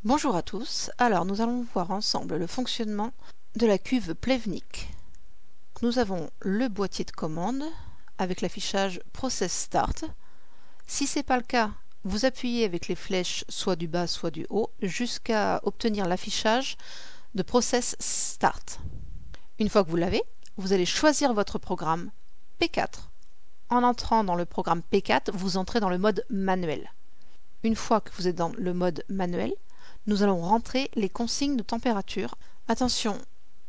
Bonjour à tous, alors nous allons voir ensemble le fonctionnement de la cuve Plevnik. Nous avons le boîtier de commande avec l'affichage Process Start. Si ce n'est pas le cas, vous appuyez avec les flèches soit du bas soit du haut jusqu'à obtenir l'affichage de Process Start. Une fois que vous l'avez, vous allez choisir votre programme P4. En entrant dans le programme P4, vous entrez dans le mode manuel. Une fois que vous êtes dans le mode manuel, nous allons rentrer les consignes de température. Attention,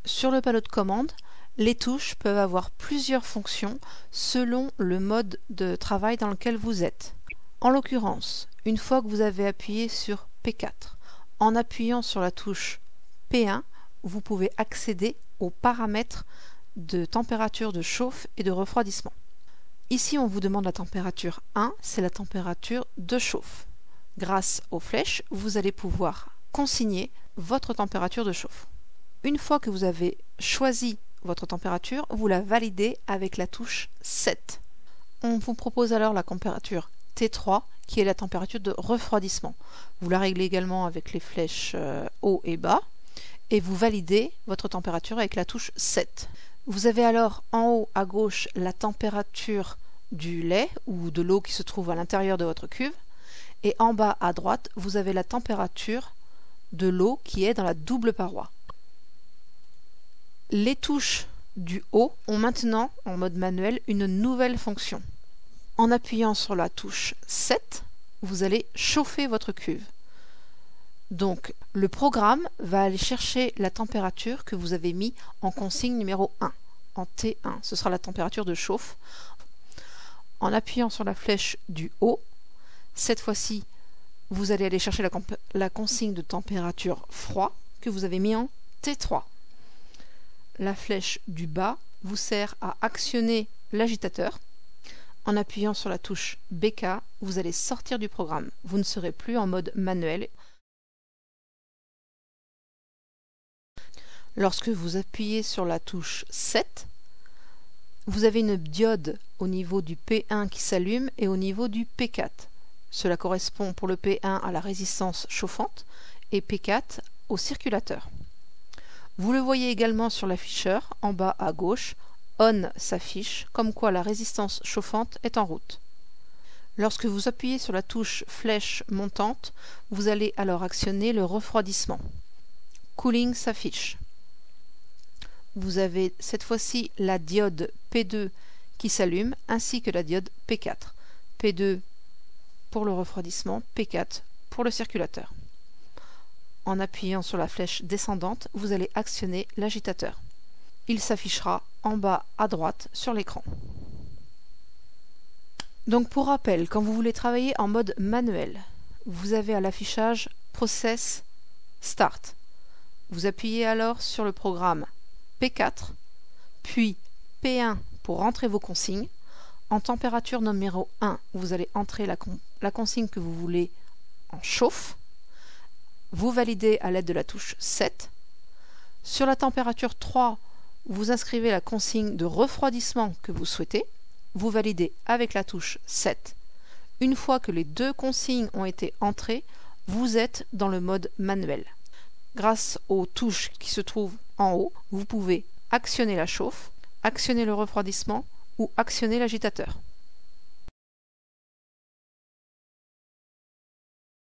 sur le panneau de commande, les touches peuvent avoir plusieurs fonctions selon le mode de travail dans lequel vous êtes. En l'occurrence, une fois que vous avez appuyé sur P4, en appuyant sur la touche P1, vous pouvez accéder aux paramètres de température de chauffe et de refroidissement. Ici, on vous demande la température 1, c'est la température de chauffe. Grâce aux flèches, vous allez pouvoir consigner votre température de chauffe. Une fois que vous avez choisi votre température, vous la validez avec la touche 7. On vous propose alors la température T3, qui est la température de refroidissement. Vous la réglez également avec les flèches haut et bas, et vous validez votre température avec la touche 7. Vous avez alors en haut à gauche la température du lait ou de l'eau qui se trouve à l'intérieur de votre cuve. Et en bas à droite, vous avez la température de l'eau qui est dans la double paroi. Les touches du haut ont maintenant, en mode manuel, une nouvelle fonction. En appuyant sur la touche 7, vous allez chauffer votre cuve. Donc, le programme va aller chercher la température que vous avez mis en consigne numéro 1, en T1. Ce sera la température de chauffe. En appuyant sur la flèche du haut, cette fois-ci, vous allez aller chercher la consigne de température froid que vous avez mis en T3. La flèche du bas vous sert à actionner l'agitateur. En appuyant sur la touche BK, vous allez sortir du programme. Vous ne serez plus en mode manuel. Lorsque vous appuyez sur la touche 7, vous avez une diode au niveau du P1 qui s'allume et au niveau du P4. Cela correspond pour le P1 à la résistance chauffante et P4 au circulateur. Vous le voyez également sur l'afficheur, en bas à gauche, ON s'affiche, comme quoi la résistance chauffante est en route. Lorsque vous appuyez sur la touche flèche montante, vous allez alors actionner le refroidissement. Cooling s'affiche. Vous avez cette fois-ci la diode P2 qui s'allume, ainsi que la diode P4. P2 pour le refroidissement, P4 pour le circulateur. En appuyant sur la flèche descendante, vous allez actionner l'agitateur. Il s'affichera en bas à droite sur l'écran. Donc pour rappel, quand vous voulez travailler en mode manuel, vous avez à l'affichage Process Start. Vous appuyez alors sur le programme P4, puis P1 pour rentrer vos consignes. En température numéro 1, vous allez entrer la consigne que vous voulez en chauffe. Vous validez à l'aide de la touche 7. Sur la température 3, vous inscrivez la consigne de refroidissement que vous souhaitez. Vous validez avec la touche 7. Une fois que les deux consignes ont été entrées, vous êtes dans le mode manuel. Grâce aux touches qui se trouvent en haut, vous pouvez actionner la chauffe, actionner le refroidissement ou actionner l'agitateur.